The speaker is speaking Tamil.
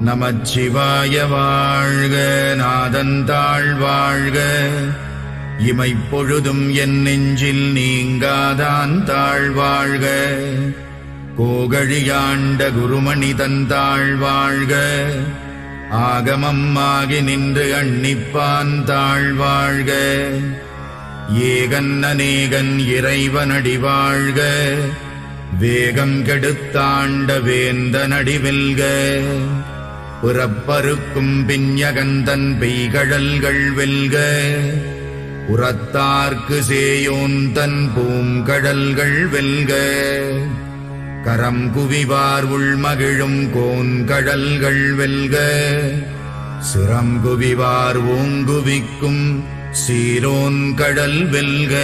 நமச்சிவாய வாழ்க. நாதந்தாள் வாழ்க. இமைப்பொழுதும் என் நெஞ்சில் நீங்காதான் தாழ்வாழ்க. கோகழியாண்ட குருமணி தந்தாள் வாழ்க. ஆகமம் ஆகி நின்று அன்னிப்பான் தாழ்வாழ்க. ஏகன் அநேகன் இறைவனடி வாழ்க. வேகம் கெடுத்தாண்ட வேந்தனடி வெல்க. புறப்பருக்கும் பிஞகந்தன் பெய்கழல்கள் வெல்க. உரத்தார்க்கு சேயோன் தன் பூங்கடல்கள் வெல்க. கரம் குவிவார் உள்மகிழும் கோன்கடல்கள் வெல்க. சிரம் குவிவார் ஓங்குவிக்கும் சீரோன் கடல் வெல்க.